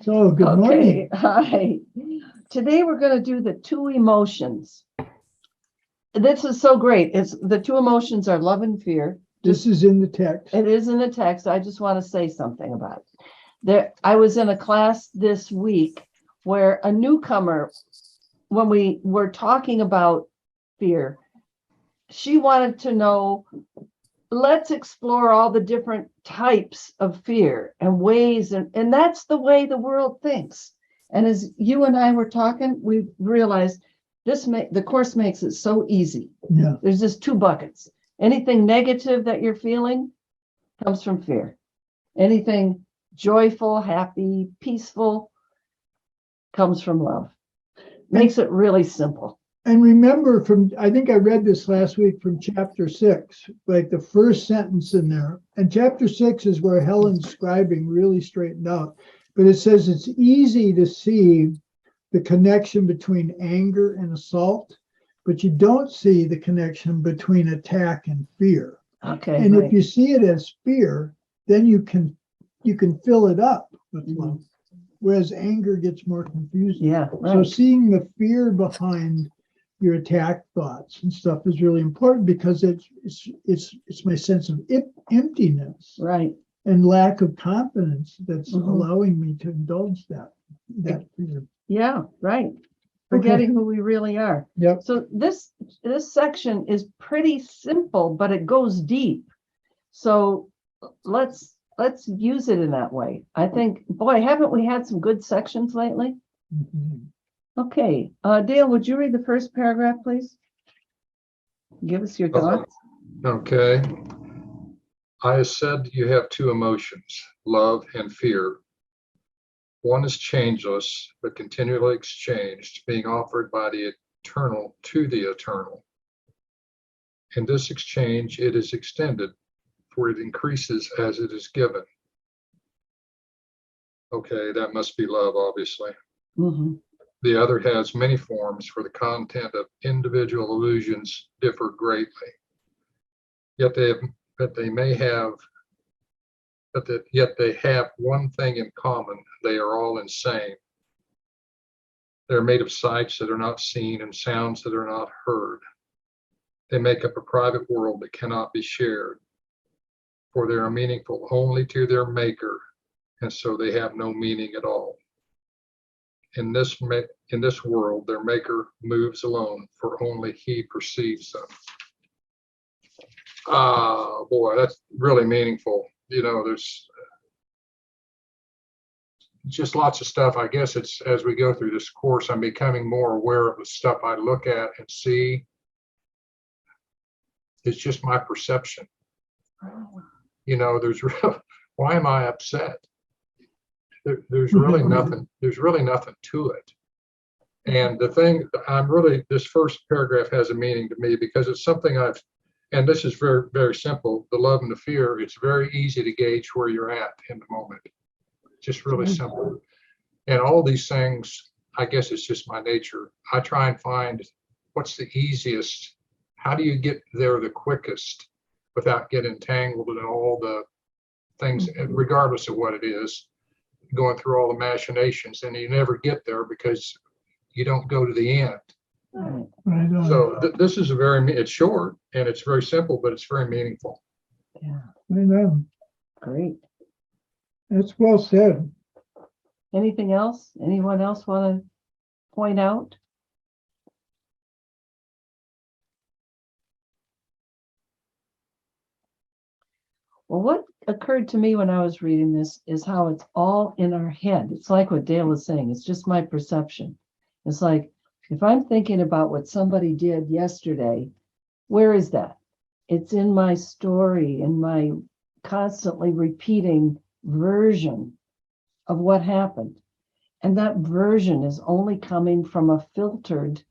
So, good morning. Hi. Today we're going to do the two emotions. This is so great. It's the two emotions are love and fear. This is in the text. It is in the text. I just want to say something about it. I was in a class this week where a newcomer, when we were talking about fear, she wanted to know, let's explore all the different types of fear and ways, and that's the way the world thinks. And as you and I were talking, we realized the course makes it so easy. Yeah. There's just two buckets. Anything negative that you're feeling comes from fear. Anything joyful, happy, peaceful comes from love. Makes it really simple. And remember I think I read this last week from chapter 6, like the first sentence in there. And chapter 6 is where Helen's scribing really straightened out. But it says it's easy to see the connection between anger and assault, but you don't see the connection between attack and fear. Okay. And right. if you see it as fear, then you can fill it up with love. Whereas anger gets more confusing. Yeah. Right. So seeing the fear behind your attack thoughts and stuff is really important, because it's my sense of emptiness, right, and lack of confidence that's allowing me to indulge that fear. Yeah, right. Forgetting who we really are. Yep. So this section is pretty simple, but it goes deep. So let's use it in that way. I think, boy, haven't we had some good sections lately? Mm-hmm. Okay, Dale, would you read the first paragraph, please? Give us your thoughts. Okay. I said you have two emotions, love and fear. One is changeless, but continually exchanged, being offered by the eternal to the eternal. In this exchange, it is extended, for it increases as it is given. Okay, that must be love, obviously. Mm-hmm. The other has many forms, for the content of individual illusions differ greatly. Yet they have one thing in common: they are all insane. They are made of sights that are not seen and sounds that are not heard. They make up a private world that cannot be shared, for they are meaningful only to their maker, and so they have no meaning at all. In this world, their maker moves alone, for only he perceives them. Ah, boy, that's really meaningful. You know, there's just lots of stuff. I guess it's as we go through this course, I'm becoming more aware of the stuff I look at and see. It's just my perception. You know, why am I upset? There's really nothing. There's really nothing to it. And the thing this first paragraph has a meaning to me, because it's something and this is very, very simple. The love and the fear, it's very easy to gauge where you're at in the moment. Just really simple. And all these things, I guess it's just my nature. I try and find what's the easiest. How do you get there the quickest without getting entangled in all the things, regardless of what it is, going through all the machinations, and you never get there because you don't go to the end. Right. So this is it's short and it's very simple, but it's very meaningful. Yeah. Right on. Great. That's well said. Anything else? Anyone else want to point out? Well, what occurred to me when I was reading this is how it's all in our head. It's like what Dale was saying. It's just my perception. It's like, if I'm thinking about what somebody did yesterday, where is that? It's in my story, in my constantly repeating version of what happened. And that version is only coming from a filtered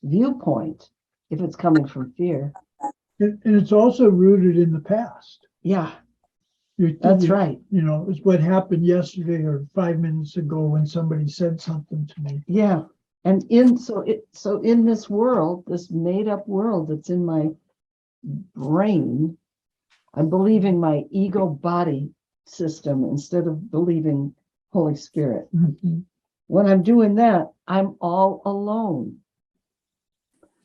viewpoint if it's coming from fear. And it's also rooted in the past. Yeah, that's right. You know, it's what happened yesterday or 5 minutes ago when somebody said something to me. Yeah. And so in this world, this made up world that's in my brain, I'm believing my ego body system instead of believing Holy Spirit. Mhm. When I'm doing that, I'm all alone.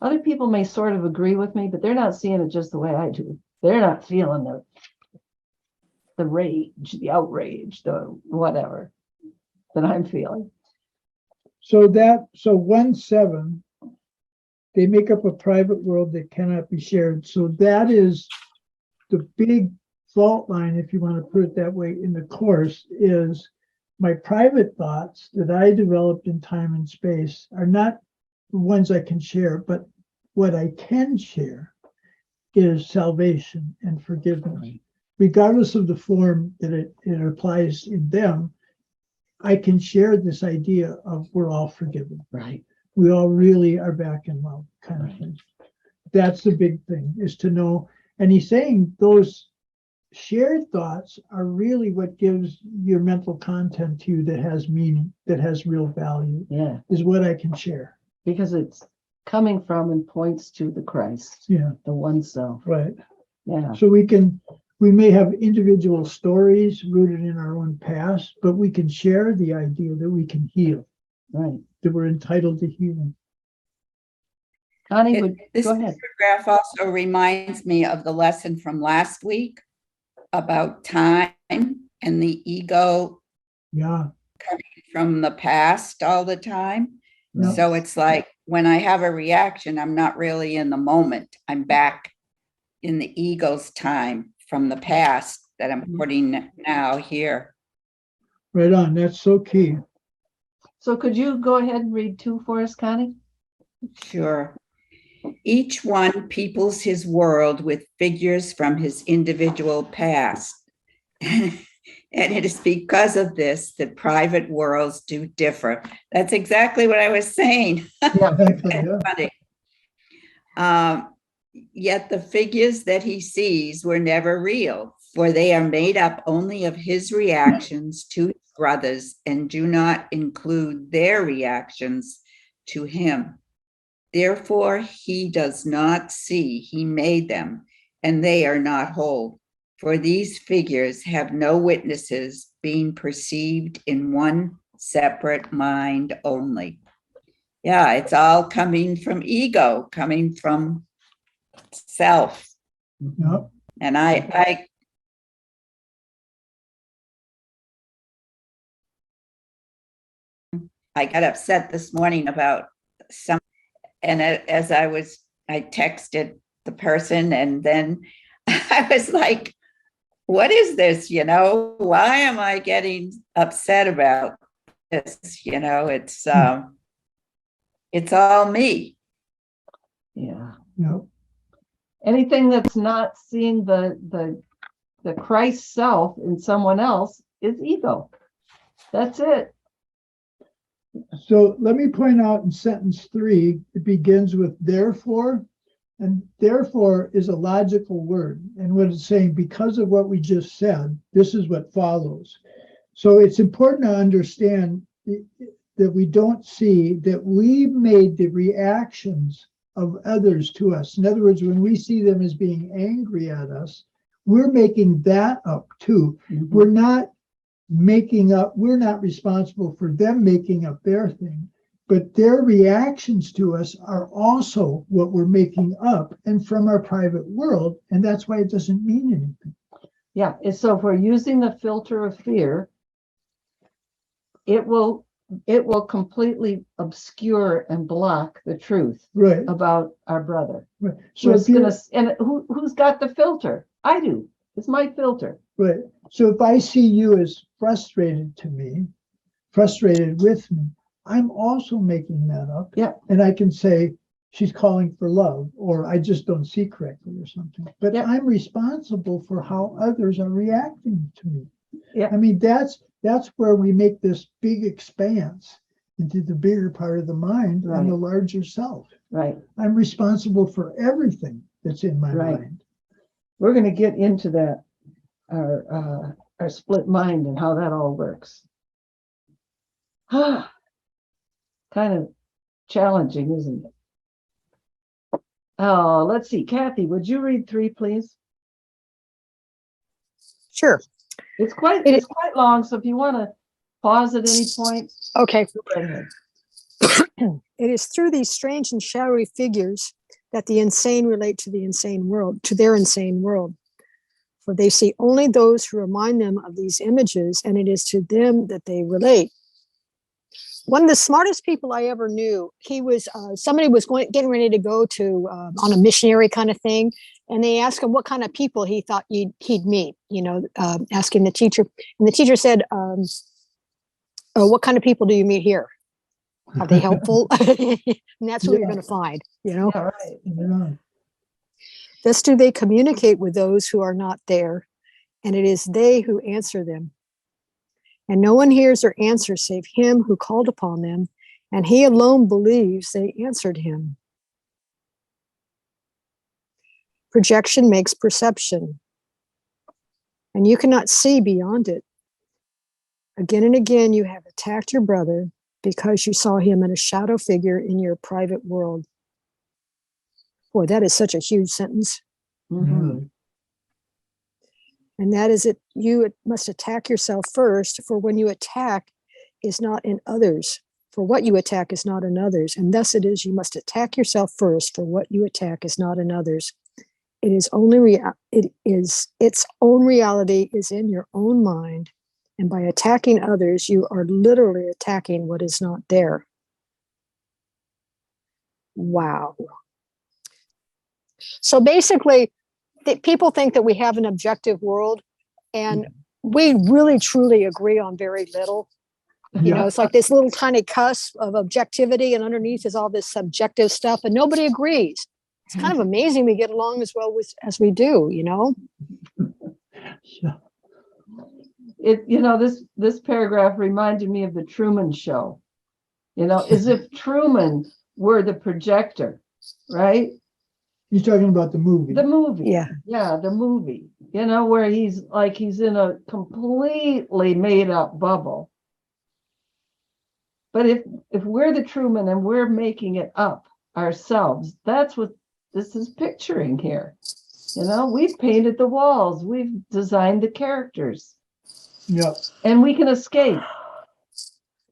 Other people may sort of agree with me, but they're not seeing it just the way I do. They're not feeling the rage, the outrage, the whatever that I'm feeling. So 1-7, they make up a private world that cannot be shared. So that is the big fault line, if you want to put it that way, in the course, is my private thoughts that I developed in time and space are not the ones I can share, but what I can share is salvation and forgiveness. Regardless of the form that it applies in them, I can share this idea of we're all forgiven. Right. We all really are back in love, kind of thing. That's the big thing, is to know. And he's saying those shared thoughts are really what gives your mental content to you that has meaning, that has real value, Yeah. is what I can share. Because it's coming from and points to the Christ, Yeah, the one self. right. Yeah. So we may have individual stories rooted in our own past, but we can share the idea that we can heal, Right. that we're entitled to healing. Connie, This go ahead. paragraph also reminds me of the lesson from last week about time and the ego Yeah. coming from the past all the time. Yeah. So it's like when I have a reaction, I'm not really in the moment. I'm back in the ego's time from the past that I'm putting now here. Right on. That's so key. So could you go ahead and read 2 for us, Connie? Sure. Each one peoples his world with figures from his individual past. And it is because of this that private worlds do differ. That's exactly what I was saying. Yeah. Funny. Yet the figures that he sees were never real, for they are made up only of his reactions to his brothers and do not include their reactions to him. Therefore, he does not see, he made them, and they are not whole. For these figures have no witnesses, being perceived in one separate mind only. Yeah, it's all coming from ego, coming from self. Yep. And I got upset this morning about some, and as I texted the person, and then I was like, what is this? Why am I getting upset about this? It's all me. Yeah. Yep. Anything that's not seeing the Christ self in someone else is ego. That's it. So let me point out in sentence 3, it begins with therefore, and therefore is a logical word. And what it's saying, because of what we just said, this is what follows. So it's important to understand that we don't see that we made the reactions of others to us. In other words, when we see them as being angry at us, we're making that up too. Mm-hmm. We're not responsible for them making up their thing, but their reactions to us are also what we're making up and from our private world. And that's why it doesn't mean anything. Yeah. And so if we're using the filter of fear, it will completely obscure and block the truth Right. about our brother. Right. So who's got the filter? I do. It's my filter. Right. So if I see you as frustrated with me, I'm also making that up. Yeah. And I can say she's calling for love, or I just don't see correctly or something. But Yeah. I'm responsible for how others are reacting to me. Yeah. I mean, that's where we make this big expanse into the bigger part of the mind and the larger self. Right. I'm responsible for everything that's in my mind. We're going to get into that, our split mind and how that all works. Kind of challenging, isn't it? Oh, let's see. Kathy, would you read 3, please? Sure. It's quite long, so if you want to pause at any point? Okay. Go right ahead. It is through these strange and shadowy figures that the insane relate to the insane world, to their insane world. For they see only those who remind them of these images, and it is to them that they relate. One of the smartest people I ever knew, he was somebody was getting ready to go to on a missionary kind of thing, and they asked him what kind of people he thought he'd meet. Asking the teacher, and the teacher said, "Oh, what kind of people do you meet here? Are they helpful?" And that's what you're going to find. Yeah, right. Yeah. Thus do they communicate with those who are not there, and it is they who answer them. And no one hears their answer save him who called upon them, and he alone believes they answered him. Projection makes perception, and you cannot see beyond it. Again and again you have attacked your brother because you saw him in a shadow figure in your private world. Boy, that is such a huge sentence. Mhm. And that is it. You must attack yourself first, for when you attack is not in others. For what you attack is not in others. And thus it is, you must attack yourself first, for what you attack is not in others. It is only its own reality is in your own mind. And by attacking others, you are literally attacking what is not there. Wow. So basically, people think that we have an objective world, and we really truly agree on very little. It's like this little tiny cusp of objectivity, and underneath is all this subjective stuff, and nobody agrees. It's kind of amazing we get along as well as we do. Yeah. This paragraph reminded me of the Truman Show. As if Truman were the projector, right? You're talking about the movie. The movie. Yeah. Yeah, the movie. Where he's in a completely made up bubble. But if we're the Truman and we're making it up ourselves, that's what this is picturing here. We've painted the walls, we've designed the characters. Yeah. And we can escape.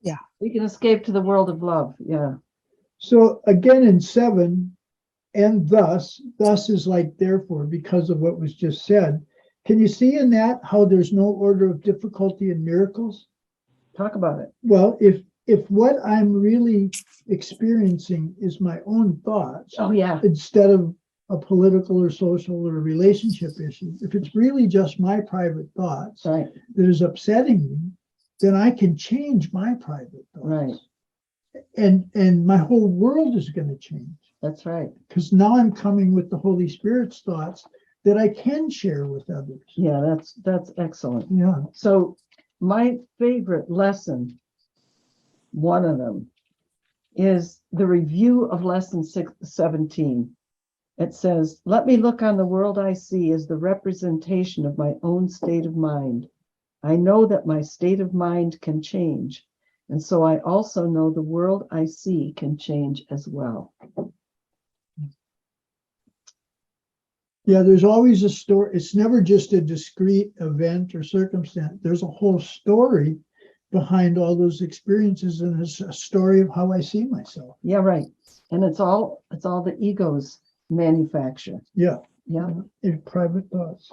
Yeah. We can escape to the world of love. Yeah. So again in 7, and thus is like therefore, because of what was just said. Can you see in that how there's no order of difficulty in miracles? Talk about it. Well, if what I'm really experiencing is my own thoughts, Oh, yeah. instead of a political or social or relationship issue, if it's really just my private thoughts Right. that is upsetting me, then I can change my private thoughts. Right. And my whole world is going to change. That's right. Because now I'm coming with the Holy Spirit's thoughts that I can share with others. Yeah, that's excellent. Yeah. So my favorite lesson, one of them, is the review of lesson 17. It says, "Let me look on the world I see as the representation of my own state of mind. I know that my state of mind can change, and so I also know the world I see can change as well." Yeah, there's always a story. It's never just a discrete event or circumstance. There's a whole story behind all those experiences, and it's a story of how I see myself. Yeah, right. And it's all the ego's manufacture. Yeah. Yeah. In private thoughts.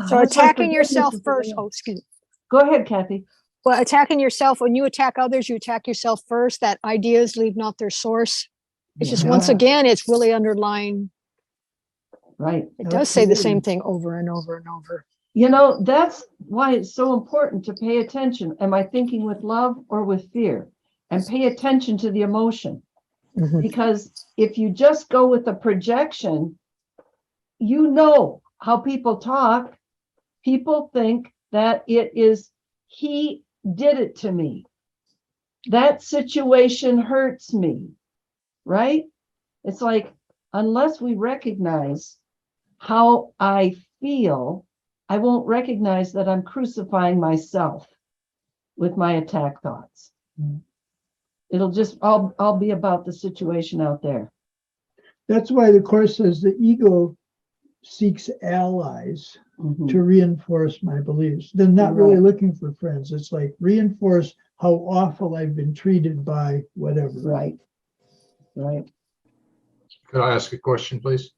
So attacking yourself first. Oh, excuse me. Go ahead, Kathy. Well, attacking yourself, when you attack others, you attack yourself first. That ideas leave not their source. It's just, once again, it's really underlying. Right. It does say the same thing over and over and over. That's why it's so important to pay attention. Am I thinking with love or with fear? And pay attention to the emotion. Mhm. Because if you just go with the projection, how people talk. People think that it is, he did it to me. That situation hurts me, right? It's like, unless we recognize how I feel, I won't recognize that I'm crucifying myself with my attack thoughts. Mm. It'll just all be about the situation out there. That's why the Course says the ego seeks allies Mhm. to reinforce my beliefs. They're not really looking for friends. It's like reinforce how awful I've been treated by whatever. Right. Right. Could I ask a question, please?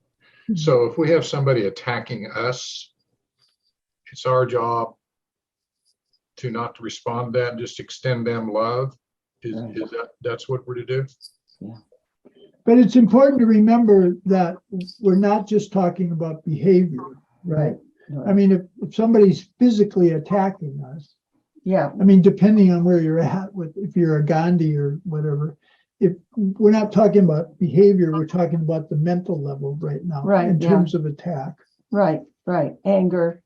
So if we have somebody attacking us, it's our job to not to respond to that, just extend them love. Is that's what we're to do? But it's important to remember that we're not just talking about behavior, right? I mean, if somebody's physically attacking us, Yeah. I mean, depending on where you're at, if you're a Gandhi or whatever, if we're not talking about behavior, we're talking about the mental level right now, Right, in yeah. terms of attack. Right. Right. Anger.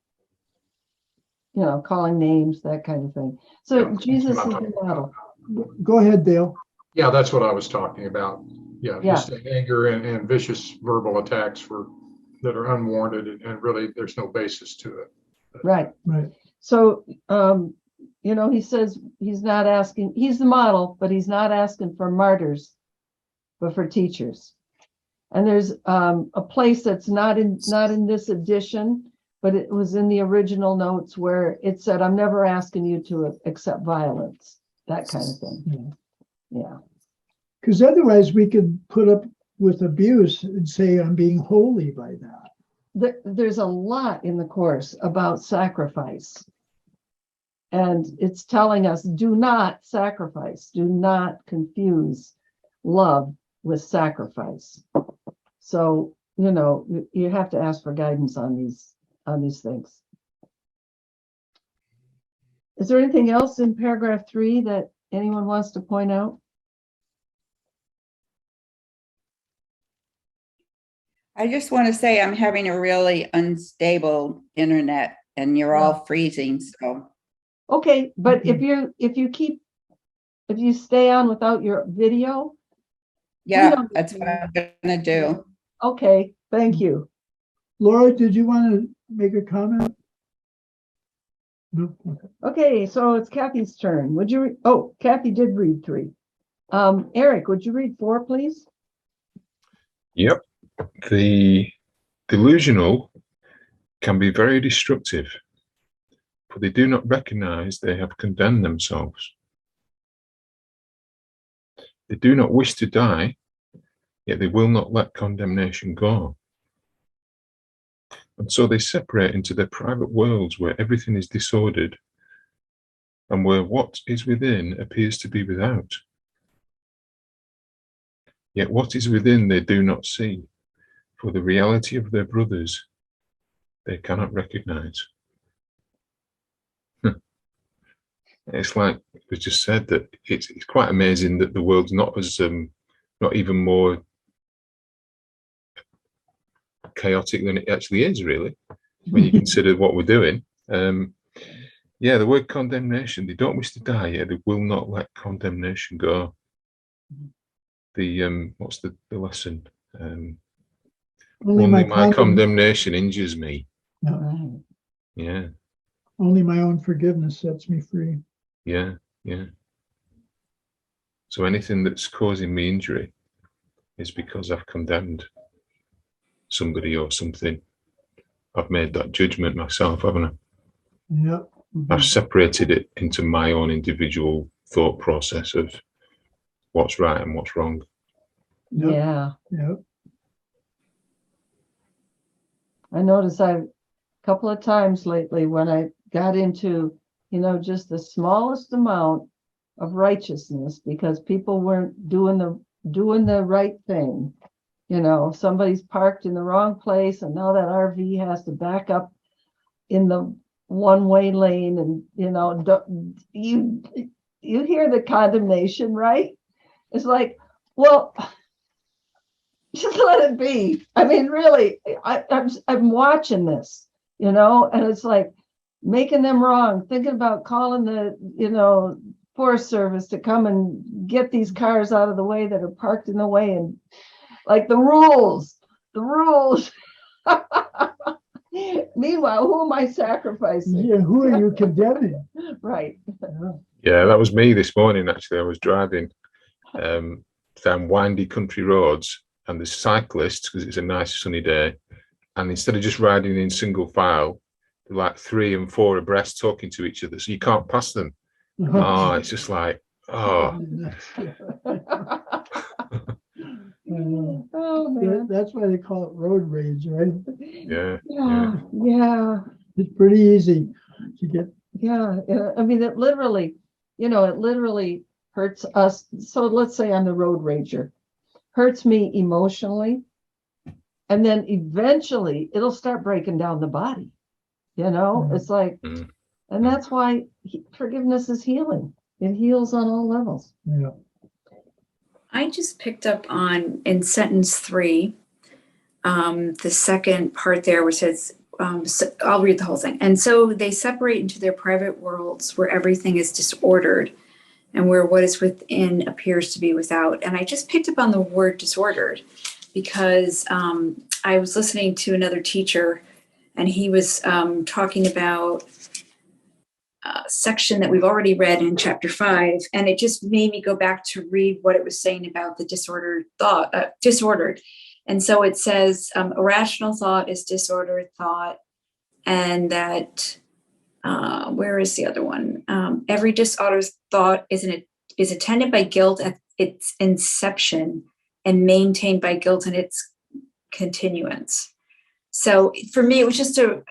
You know, calling names, that kind of thing. So Yeah. Jesus is the model. Go ahead, Dale. Yeah, that's what I was talking about. Yeah, Yeah. just anger and vicious verbal attacks that are unwarranted and really there's no basis to it. Right. Right. So, you know, he says he's not asking, he's the model, but he's not asking for martyrs, but for teachers. And there's a place that's not in this edition, but it was in the original notes where it said, I'm never asking you to accept violence, that kind of thing. Yeah. Because otherwise we could put up with abuse and say I'm being holy by that. There's a lot in the course about sacrifice. And it's telling us, do not sacrifice, do not confuse love with sacrifice. So, you know, you have to ask for guidance on these things. Is there anything else in paragraph 3 that anyone wants to point out? I just want to say I'm having a really unstable internet and you're all freezing, so. Okay, but if you stay on without your video. Yeah, that's what I'm gonna do. Okay, thank you. Laura, did you want to make a comment? No. Okay. Okay, so it's Kathy's turn. Would you, Kathy did read 3. Eric, would you read 4, please? Yep. The delusional can be very destructive, for they do not recognize they have condemned themselves. They do not wish to die, yet they will not let condemnation go. And so they separate into their private worlds where everything is disordered and where what is within appears to be without. Yet what is within they do not see, for the reality of their brothers they cannot recognize. It's like we just said, that it's quite amazing that the world's not as not even more chaotic than it actually is, really, when you consider what we're doing. Yeah, the word condemnation, they don't wish to die, yet they will not let condemnation go. The what's the lesson? Only my condemnation injures me. No. Right. Yeah. Only my own forgiveness sets me free. Yeah, yeah. So anything that's causing me injury is because I've condemned somebody or something. I've made that judgment myself, haven't I? Yeah. I've separated it into my own individual thought process of what's right and what's wrong. Yeah. Yeah. I noticed a couple of times lately when I got into, you know, just the smallest amount of righteousness because people weren't doing the right thing. You know, somebody's parked in the wrong place and now that RV has to back up in the one-way lane, and you know, you hear the condemnation, right? It's like, well, just let it be. I mean, really, I'm watching this, you know, and it's like making them wrong, thinking about calling the, you know, Forest Service to come and get these cars out of the way that are parked in the way, and like the rules. Meanwhile, who am I sacrificing? Yeah. Who are you condemning? Right. Yeah, that was me this morning, actually. I was driving down windy country roads, and there's cyclists, because it's a nice sunny day, and instead of just riding in single file, they're like 3 and 4 abreast talking to each other, so you can't pass them. Oh, it's just like, oh, Oh, man. That's why they call it road rage, right? yeah, Yeah, yeah, It's pretty easy to get. yeah. I mean, it literally hurts us. So let's say I'm the road rager, hurts me emotionally. And then eventually it'll start breaking down the body. It's like, Mm. and that's why forgiveness is healing. It heals on all levels. Yeah. I just picked up on in sentence 3, the second part there, which says, so I'll read the whole thing. And so they separate into their private worlds where everything is disordered and where what is within appears to be without. And I just picked up on the word disordered because I was listening to another teacher and he was talking about a section that we've already read in chapter 5, and it just made me go back to read what it was saying about the disordered. And so it says irrational thought is disordered thought, and that where is the other one? Every disordered thought is attended by guilt at its inception and maintained by guilt in its continuance. So for me, it was just a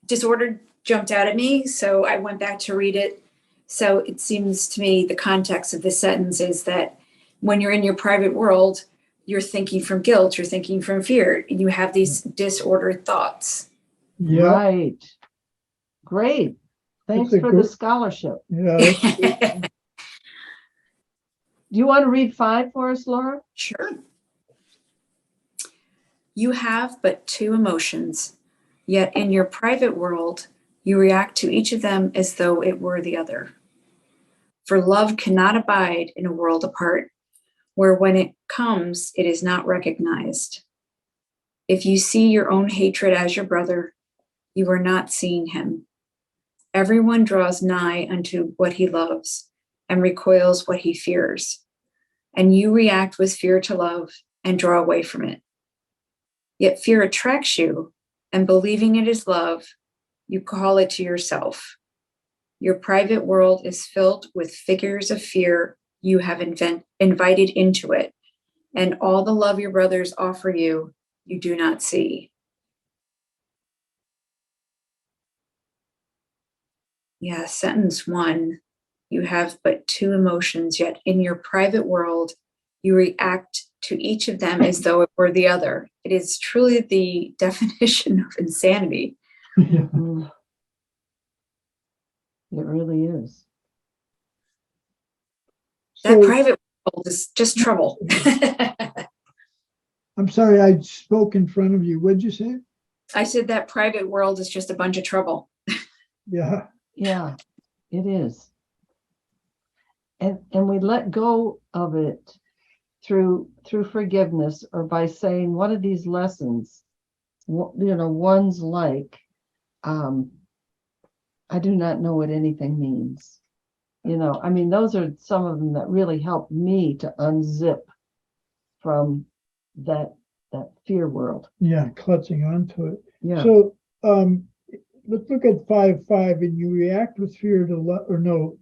disordered jumped out at me, so I went back to read it. So it seems to me the context of this sentence is that when you're in your private world, you're thinking from guilt, you're thinking from fear, and you have these disordered thoughts. Yeah. Right. Great. Thanks That's a for the good- scholarship. Yeah. Do you want to read 5 for us, Laura? Sure. You have but 2 emotions, yet in your private world, you react to each of them as though it were the other. For love cannot abide in a world apart, where when it comes, it is not recognized. If you see your own hatred as your brother, you are not seeing him. Everyone draws nigh unto what he loves and recoils what he fears. And you react with fear to love and draw away from it. Yet fear attracts you, and believing it is love, you call it to yourself. Your private world is filled with figures of fear you have invited into it, and all the love your brothers offer you, you do not see. Yeah, sentence 1, you have but 2 emotions, yet in your private world, you react to each of them as though it were the other. It is truly the definition of insanity. Yeah. Mm. It really is. That So, private world is just trouble. I'm sorry, I spoke in front of you. What'd you say? I said that private world is just a bunch of trouble. Yeah. Yeah, it is. And we let go of it through forgiveness, or by saying one of these lessons, one's like, I do not know what anything means. I mean, those are some of them that really helped me to unzip from that fear world. Yeah, clutching onto it. Yeah. So let's look at 5:5, and you react with fear to love, or no,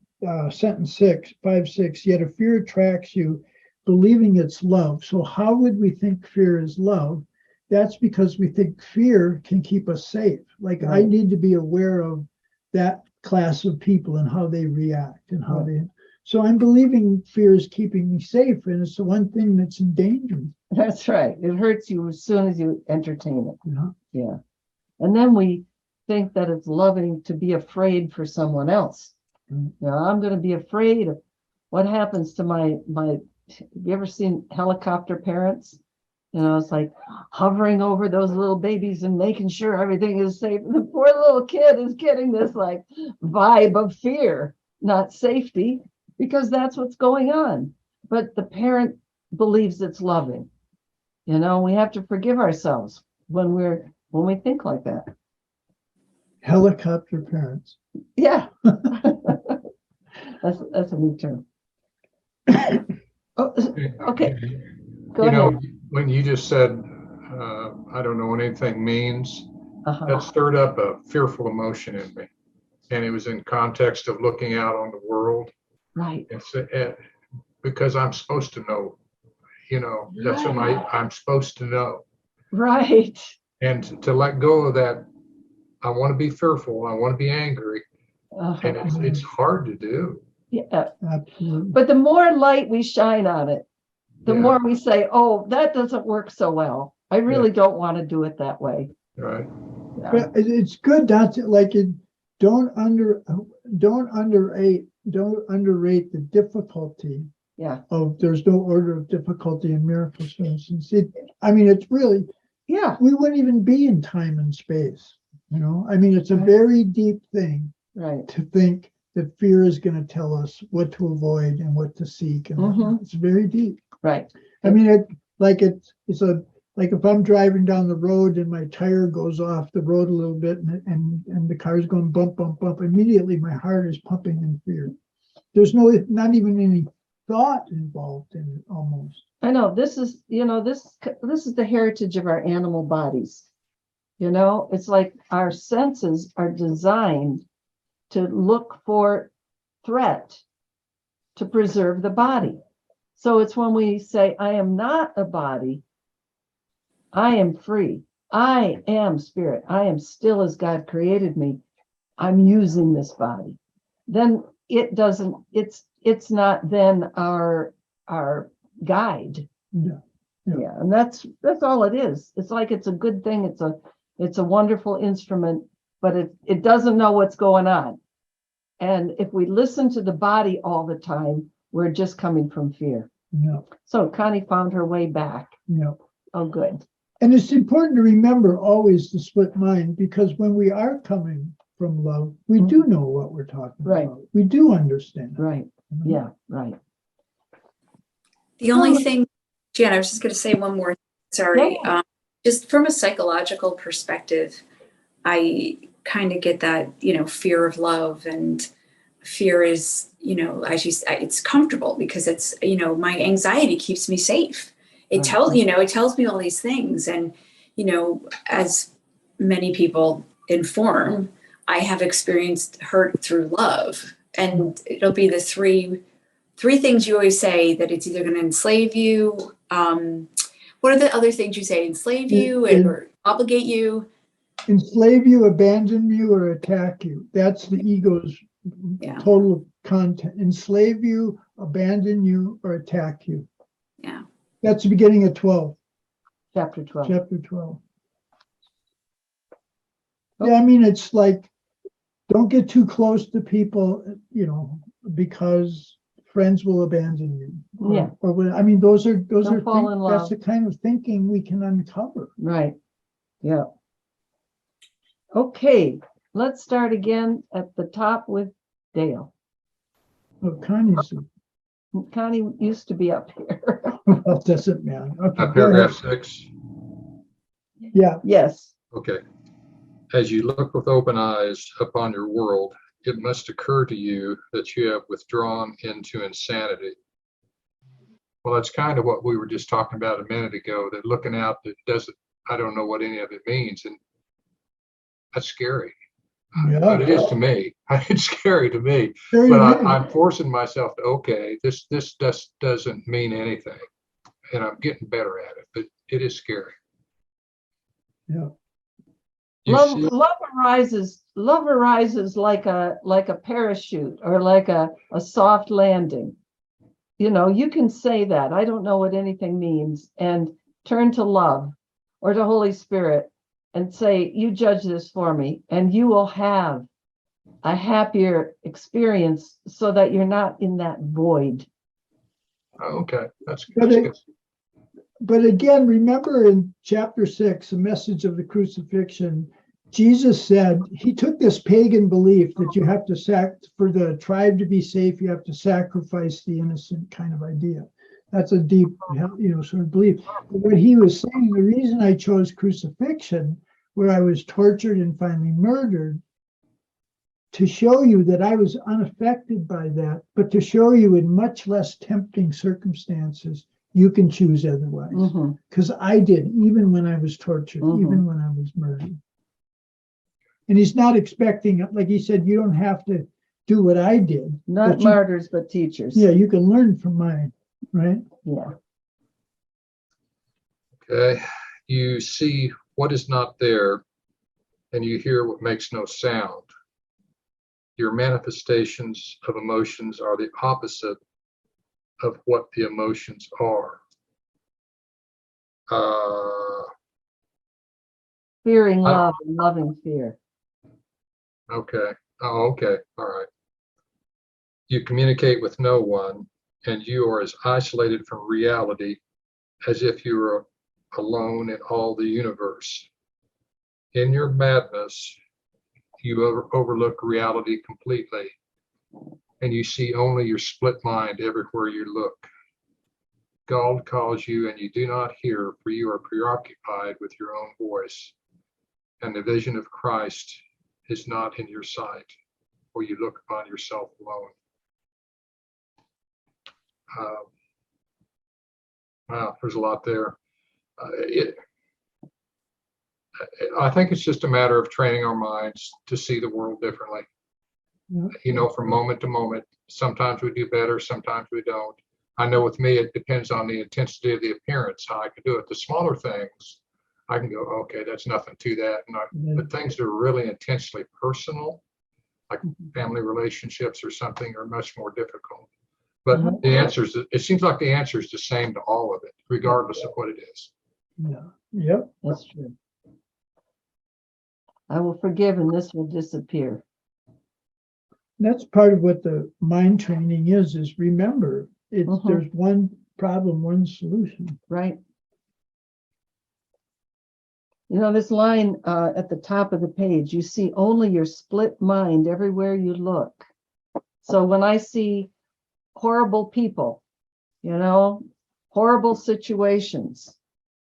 sentence 6, 5:6. Yet if fear attracts you, believing it's love. So how would we think fear is love? That's because we think fear can keep us safe. Like I Right. need to be aware of that class of people and how they react and how they. So I'm believing fear is keeping me safe, and it's the one thing that's endangered. That's right. It hurts you as soon as you entertain it. You know? Yeah. And then we think that it's loving to be afraid for someone else. I'm going to be afraid of what happens to my, have you ever seen helicopter parents? It's like hovering over those little babies and making sure everything is safe. And the poor little kid is getting this like vibe of fear, not safety, because that's what's going on. But the parent believes it's loving. We have to forgive ourselves when we think like that. Helicopter parents. Yeah. That's a new term. Oh, okay. Go ahead. When you just said I don't know what anything means. Uh-huh. That stirred up a fearful emotion in me. And it was in context of looking out on the world. Right. It's because I'm supposed to know, that's what I'm supposed to know. Right. And to let go of that, I want to be fearful, I want to be angry, and it's hard to do. Yeah. Absolutely. But the more light we shine on it, the Yeah. more we say, oh, that doesn't work so well. I really don't want to do it that way. Right. Yeah. But it's good not to don't underrate the difficulty Yeah. of there's no order of difficulty in miracles, for instance. It's really, Yeah. we wouldn't even be in time and space. It's a very deep thing Right. to think that fear is going to tell us what to avoid and what to seek. And whatnot. It's very deep. Right. Like if I'm driving down the road and my tire goes off the road a little bit and the car's going bump, bump, bump, immediately my heart is pumping in fear. There's not even any thought involved in it almost. I know this is the heritage of our animal bodies. It's like our senses are designed to look for threat to preserve the body. So it's when we say, I am not a body, I am free, I am spirit, I am still as God created me, I'm using this body. Then it's not then our guide. Yeah. Yeah. And that's all it is. It's like, it's a good thing. It's a wonderful instrument, but it doesn't know what's going on. And if we listen to the body all the time, we're just coming from fear. No. So Connie found her way back. No. Oh, good. And it's important to remember always the split mind, because when we are coming from love, we do know what we're talking about. We do understand. Right. Yeah. Right. The only thing, Jan, I was just going to say one more. Sorry. Yeah. Just from a psychological perspective, I kind of get that, fear of love, and fear is, as you say, it's comfortable because it's, my anxiety keeps me safe. It tells me all these things. And, as many people inform, I have experienced hurt through love. And it'll be the three things you always say, that it's either going to enslave you. What are the other things you say? Enslave you or obligate you? Enslave you, abandon you, or attack you. That's the ego's total content. Enslave you, abandon you, or attack you. Yeah. That's the beginning of 12. Chapter 12. Chapter 12. Yeah, it's like, don't get too close to people, because friends will abandon you. Yeah. Those are fall in love. that's the kind of thinking we can uncover. Right. Yeah. Okay. Let's start again at the top with Dale. Oh, Connie used to be up here. well, doesn't matter. Okay, Paragraph 6. Yeah. Yes. Okay. As you look with open eyes upon your world, it must occur to you that you have withdrawn into insanity. Well, that's kind of what we were just talking about a minute ago, that looking out that I don't know what any of it means. And that's scary. Yeah. But it is to me. It's scary to me. Very But good. I'm forcing myself to, this just doesn't mean anything. And I'm getting better at it, but it is scary. Yeah. Love arises like a parachute, or like a soft landing. You can say that, I don't know what anything means, and turn to love or to Holy Spirit and say, you judge this for me, and you will have a happier experience, so that you're not in that void. Okay, that's But good. But again, remember in chapter 6, the message of the crucifixion, Jesus said, he took this pagan belief that you have to for the tribe to be safe, you have to sacrifice the innocent kind of idea. That's a deep, sort of belief. But what he was saying, the reason I chose crucifixion, where I was tortured and finally murdered, to show you that I was unaffected by that, but to show you in much less tempting circumstances, You can choose otherwise. Mhm. Because I did, even when I was tortured, Mhm. even when I was murdered. And he's not expecting, like he said, you don't have to do what I did. Not but you- martyrs, but teachers. Yeah, you can learn from mine, right? Yeah. Okay. You see what is not there, and you hear what makes no sound. Your manifestations of emotions are the opposite of what the emotions are. Fearing I- love and loving fear. Okay. Oh, okay. All right. You communicate with no one, and you are as isolated from reality as if you were alone in all the universe. In your madness, you overlook reality completely, and you see only your split mind everywhere you look. God calls you, and you do not hear, for you are preoccupied with your own voice, and the vision of Christ is not in your sight, for you look upon yourself alone. Wow, there's a lot there. I think it's just a matter of training our minds to see the world differently. Yeah. You know, from moment to moment. Sometimes we do better, sometimes we don't. I know with me, it depends on the intensity of the appearance, how I can do it. The smaller things, I can go, okay, that's nothing to that. But things that are really intensely personal, like family relationships or something, are much more difficult. But Mhm. the answers, it seems like the answer is the same to all of it, regardless of what it is. Yeah. Yep. That's true. I will forgive and this will disappear. That's part of what the mind training is remember, it's Mhm. there's one problem, one solution. Right. You know, this line at the top of the page, you see only your split mind everywhere you look. So when I see horrible people, you know, horrible situations,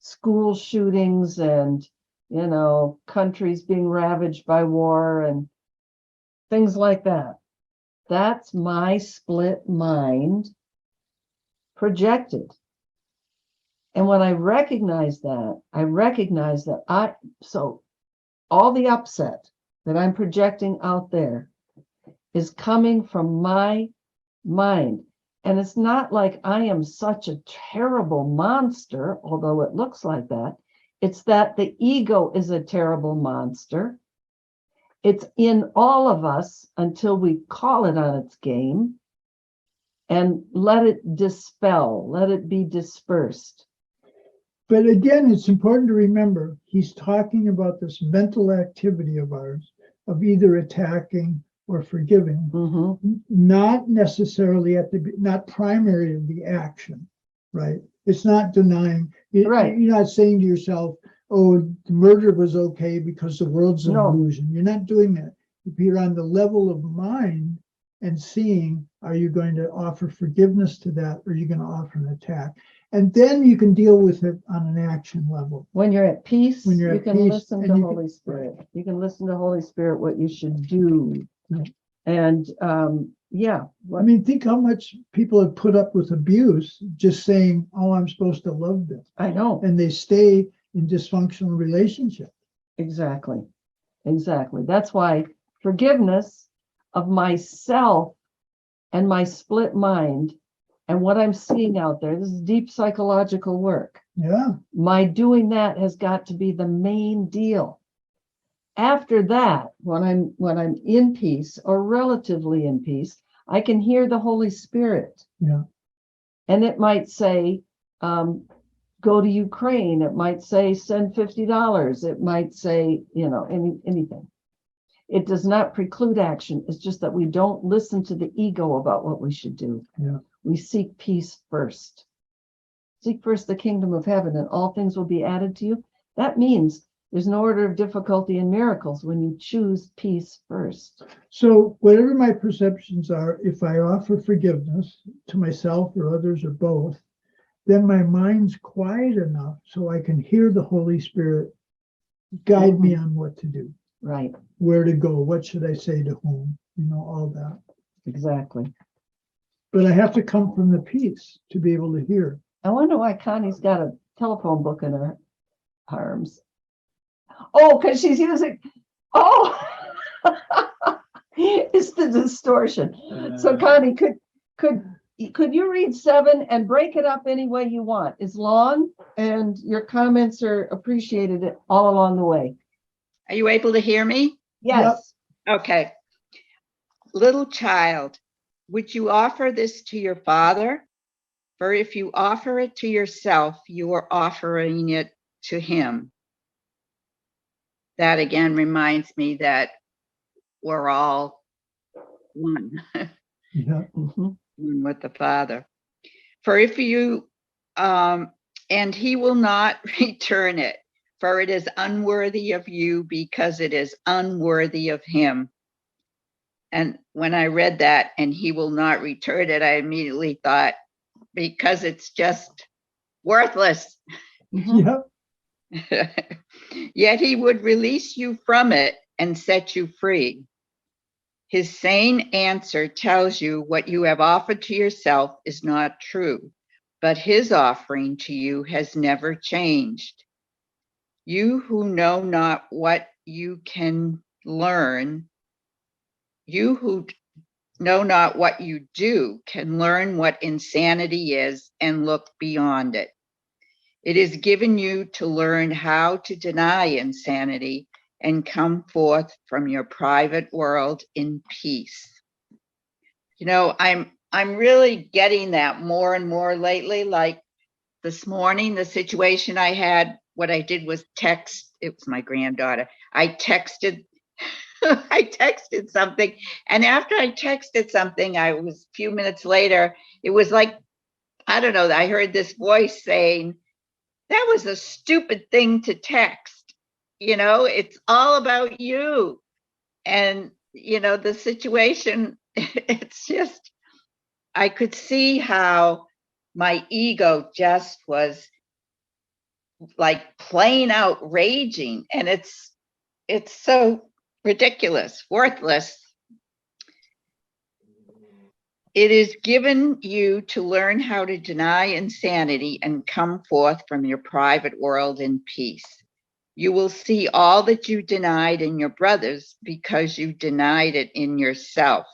school shootings and, you know, countries being ravaged by war and things like that, that's my split mind projected. And when I recognize that so all the upset that I'm projecting out there is coming from my mind. And it's not like I am such a terrible monster, although it looks like that. It's that the ego is a terrible monster. It's in all of us until we call it on its game and let it dispel, let it be dispersed. But again, it's important to remember he's talking about this mental activity of ours of either attacking or forgiving, not necessarily not primary of the action, right? It's not denying, Right. You're not saying to yourself, oh, the murder was okay because the world's an No. illusion. You're not doing that. If you're on the level of mind and seeing, are you going to offer forgiveness to that, or are you going to offer an attack? And then you can deal with it on an action level. When you're at peace, When you're you at can peace listen and to you Holy can- Spirit. You can listen to Holy Spirit what you should do. Yeah. And yeah. I mean, think how much people have put up with abuse just saying, oh, I'm supposed to love them. I know. And they stay in dysfunctional relationships. Exactly. Exactly. That's why forgiveness of myself and my split mind and what I'm seeing out there, this is deep psychological work. Yeah. My doing that has got to be the main deal. After that, when I'm in peace or relatively in peace, I can hear the Holy Spirit. Yeah. And it might say, go to Ukraine. It might say, send $50. It might say, you know, anything. It does not preclude action. It's just that we don't listen to the ego about what we should do. Yeah. We seek peace first. Seek first the kingdom of heaven, and all things will be added to you. That means there's no order of difficulty in miracles when you choose peace first. So whatever my perceptions are, if I offer forgiveness to myself or others or both, then my mind's quiet enough so I can hear the Holy Spirit guide me on what to do, Right. where to go, what should I say to whom, you know, all that. Exactly. But I have to come from the peace to be able to hear. I wonder why Connie's got a telephone book in her arms. Oh, because she's using, oh, it's the distortion. So Connie, could you read 7 and break it up any way you want? It's long and your comments are appreciated all along the way. Are you able to hear me? Yes. Okay. Little child, would you offer this to your father? For if you offer it to yourself, you are offering it to him. That again reminds me that we're all one, Yeah. Mhm. one with the Father. For if you, and he will not return it, for it is unworthy of you because it is unworthy of him. And when I read that, and he will not return it, I immediately thought, because it's just worthless. Mhm. Yeah. Yet he would release you from it and set you free. His sane answer tells you what you have offered to yourself is not true, but his offering to you has never changed. You who know not what you can learn, you who know not what you do can learn what insanity is and look beyond it. It is given you to learn how to deny insanity and come forth from your private world in peace. You know, I'm really getting that more and more lately. Like this morning, the situation I had, what I did was text, it was my granddaughter. I texted I texted something, and after I texted something, I was a few minutes later, it was like, I don't know, I heard this voice saying, that was a stupid thing to text. You know, it's all about you. And, you know, the situation, it's just, I could see how my ego just was like playing out, raging, and it's so ridiculous, worthless. It is given you to learn how to deny insanity and come forth from your private world in peace. You will see all that you denied in your brothers because you denied it in yourself,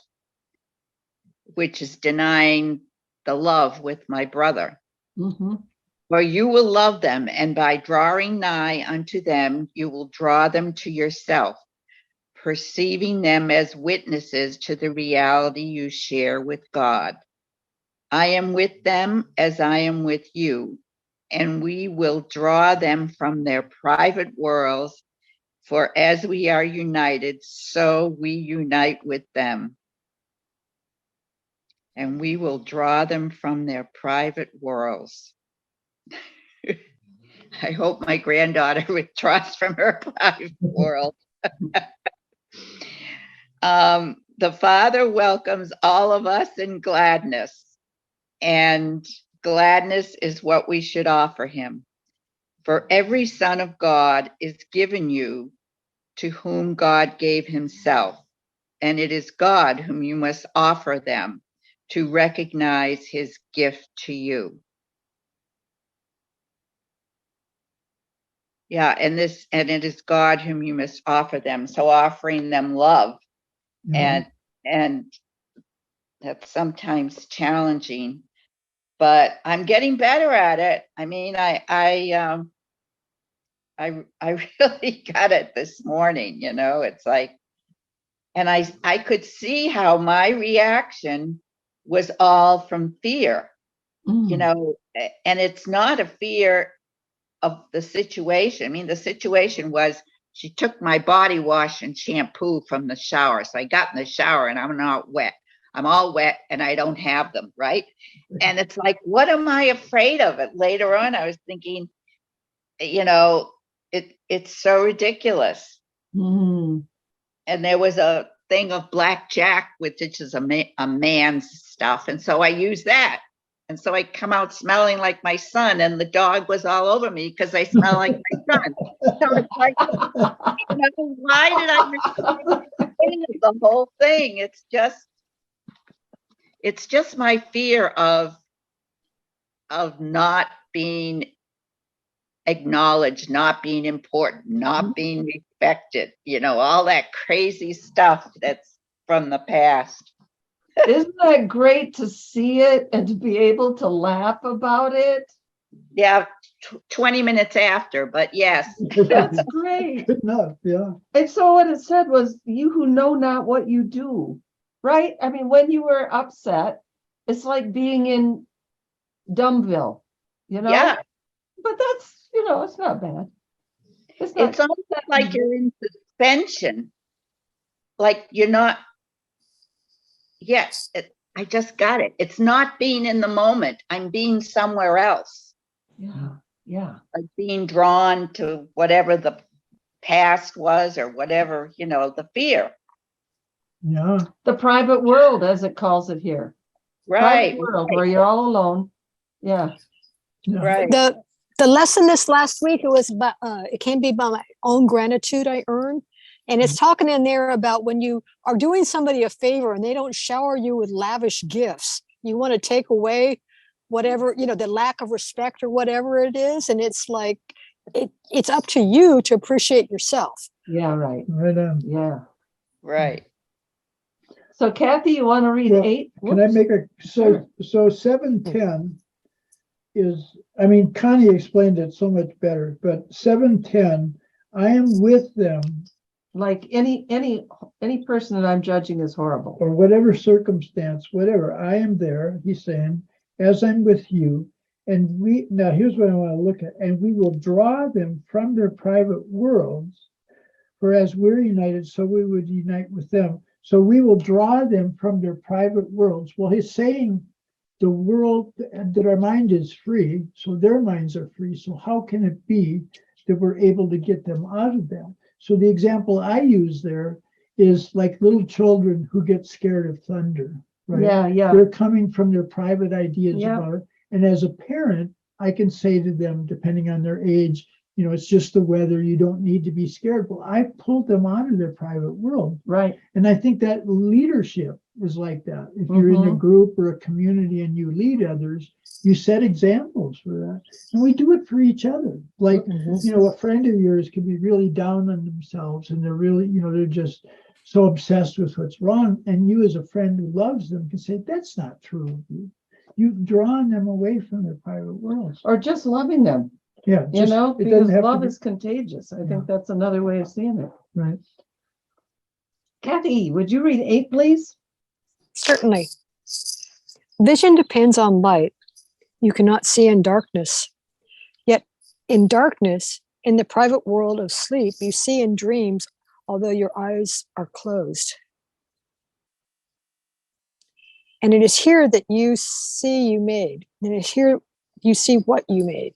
which is denying the love with my brother. Mhm. For you will love them, and by drawing nigh unto them, you will draw them to yourself, perceiving them as witnesses to the reality you share with God. I am with them as I am with you, and we will draw them from their private worlds, for as we are united, so we unite with them. And we will draw them from their private worlds. I hope my granddaughter withdraws from her private world. The Father welcomes all of us in gladness, and gladness is what we should offer him. For every son of God is given you to whom God gave himself, and it is God whom you must offer them to recognize his gift to you. Yeah, and it is God whom you must offer them. So offering them love, Yeah. and that's sometimes challenging, but I'm getting better at it. I mean, I really got it this morning, you know. It's like, and I could see how my reaction was all from fear, you Mm. know, and it's not a fear of the situation. I mean, the situation was she took my body wash and shampoo from the shower. So I got in the shower and I'm not wet. I'm all wet and I don't have them, right? And it's like, what am I afraid of? It later on, I was thinking, you know, it's so ridiculous. Mm. And there was a thing of blackjack, which is a man's stuff. And so I used that. And so I come out smelling like my son, and the dog was all over me because I smell like my son. So it's like, you know, why did I the whole thing? It's just my fear of of not being acknowledged, not being important, not being respected, all that crazy stuff that's from the past. Isn't that great to see it and to be able to laugh about it? Yeah, 20 minutes after, but yes. That's great. Good enough, yeah. And so what it said was, you who know not what you do, right? I mean, when you were upset, it's like being in Dumbville, Yeah, But that's, it's not bad. It's it's not, almost like you're in suspension. Like you're not, yes, I just got it. It's not being in the moment. I'm being somewhere else, yeah. like being drawn to whatever the past was or whatever, the fear. Yeah. The private world, as it calls it here. Right, Private world where you're all alone. Yeah. Yeah. right. The lesson this last week, it was about, it can be about my own gratitude I earn. And it's talking in there about when you are doing somebody a favor and they don't shower you with lavish gifts, you want to take away whatever, the lack of respect or whatever it is. And it's like, it's up to you to appreciate yourself. Yeah, right. Right on. Yeah. Right. So Kathy, you want to read Well, 8? Can I make Sure. so 710 is, I mean, Connie explained it so much better, but 710, I am with them, Like any person that I'm judging is horrible. or whatever circumstance, whatever, I am there, he's saying, as I'm with you. And now here's what I want to look at, and we will draw them from their private worlds, for as we're united, so we would unite with them. So we will draw them from their private worlds. Well, he's saying the world, that our mind is free, so their minds are free. So how can it be that we're able to get them out of them? So the example I use there is like little children who get scared of thunder, right? Yeah. They're coming from their private ideas Yeah. about it. And as a parent, I can say to them, depending on their age, it's just the weather, you don't need to be scared. Well, I pulled them out of their private world. Right. And I think that leadership is like that. If you're in a group or a community and you lead others, you set examples for that. And we do it for each other. Like, a friend of yours can be really down on themselves and they're really, they're just so obsessed with what's wrong. And you, as a friend who loves them, can say, that's not true of you. You've drawn them away from their private worlds. Or just loving them, Yeah. it because doesn't have love is contagious. I think that's another way of seeing it. right. Kathy, would you read 8, please? Certainly. Vision depends on light. You cannot see in darkness. Yet in darkness, in the private world of sleep, you see in dreams, although your eyes are closed. And it is here that you see you made. And it is here you see what you made.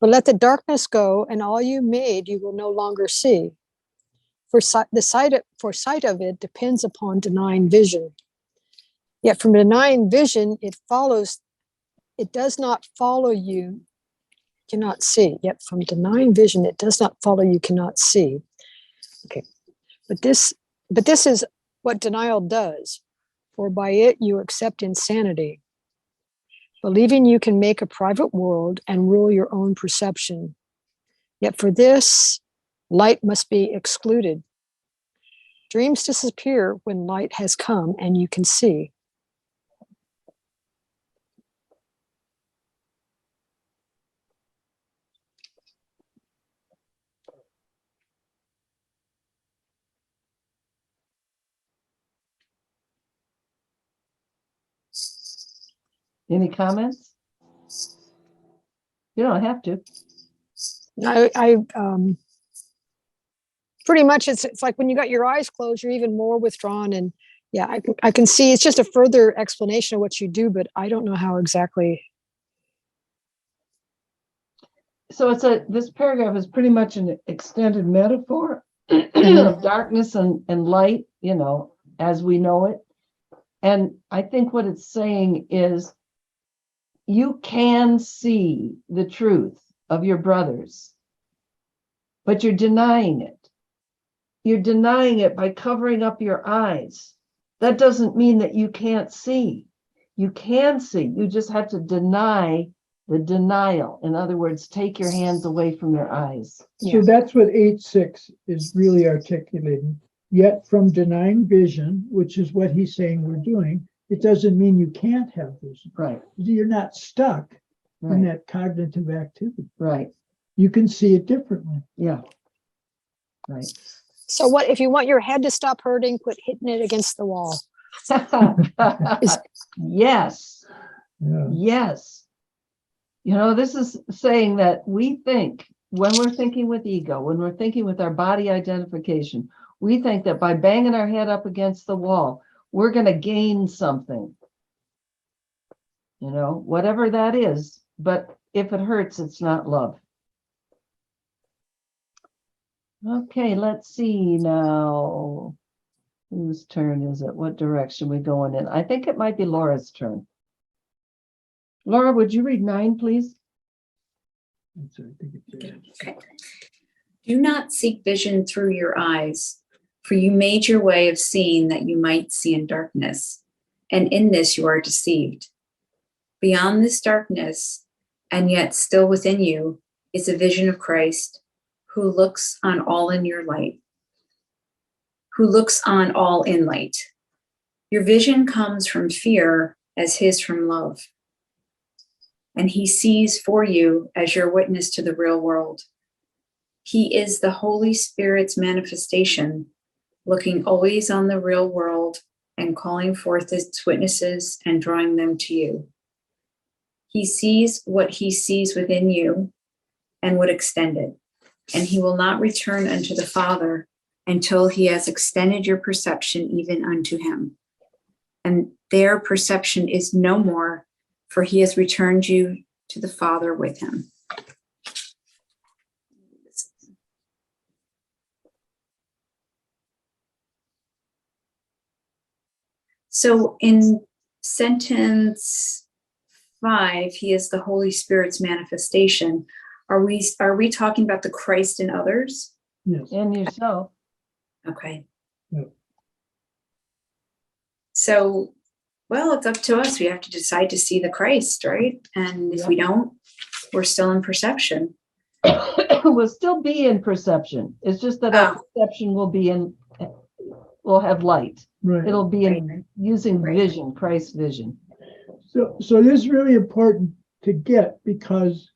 But let the darkness go, and all you made you will no longer see. For sight of it depends upon denying vision. Yet from denying vision, it does not follow you cannot see. Yet from denying vision, it does not follow you cannot see. Okay, but this is what denial does. For by it you accept insanity, believing you can make a private world and rule your own perception. Yet for this, light must be excluded. Dreams disappear when light has come and you can see. Any comments? You don't have to. I pretty much it's like when you got your eyes closed, you're even more withdrawn. And yeah, I can see it's just a further explanation of what you do, but I don't know how exactly. So this paragraph is pretty much an extended metaphor of darkness and light, as we know it. And I think what it's saying is you can see the truth of your brothers, but you're denying it. You're denying it by covering up your eyes. That doesn't mean that you can't see. You can see. You just have to deny the denial. In other words, take your hands away from their eyes. So that's what 8:6 is really articulating. Yet from denying vision, which is what he's saying we're doing, it doesn't mean you can't have vision. Right, You're not stuck in right, that cognitive activity. right. You can see it differently. Yeah. Right. So what if you want your head to stop hurting, quit hitting it against the wall? Yes. Yeah. Yes. You know, this is saying that we think when we're thinking with ego, when we're thinking with our body identification, we think that by banging our head up against the wall, we're going to gain something. You know, whatever that is. But if it hurts, it's not love. Okay, let's see now. Whose turn is it? What direction we going in? I think it might be Laura's turn. Laura, would you read 9, please? Okay. Do not seek vision through your eyes, for you made your way of seeing that you might see in darkness, and in this you are deceived. Beyond this darkness, and yet still within you, is a vision of Christ, who looks on all in your light, who looks on all in light. Your vision comes from fear as his from love. And he sees for you as your witness to the real world. He is the Holy Spirit's manifestation, looking always on the real world and calling forth its witnesses and drawing them to you. He sees what he sees within you and would extend it, and he will not return unto the Father until he has extended your perception even unto him. And their perception is no more, for he has returned you to the Father with him. So in sentence 5, he is the Holy Spirit's manifestation. Are we talking about the Christ in others? Yes. And yourself. Okay. Yep. So, well, it's up to us. We have to decide to see the Christ, right? And if we don't, we're still in perception. We'll still be in perception. It's just that our perception will have light. Right. It'll be in Right. using Right. vision, Christ's vision. So this is really important to get, because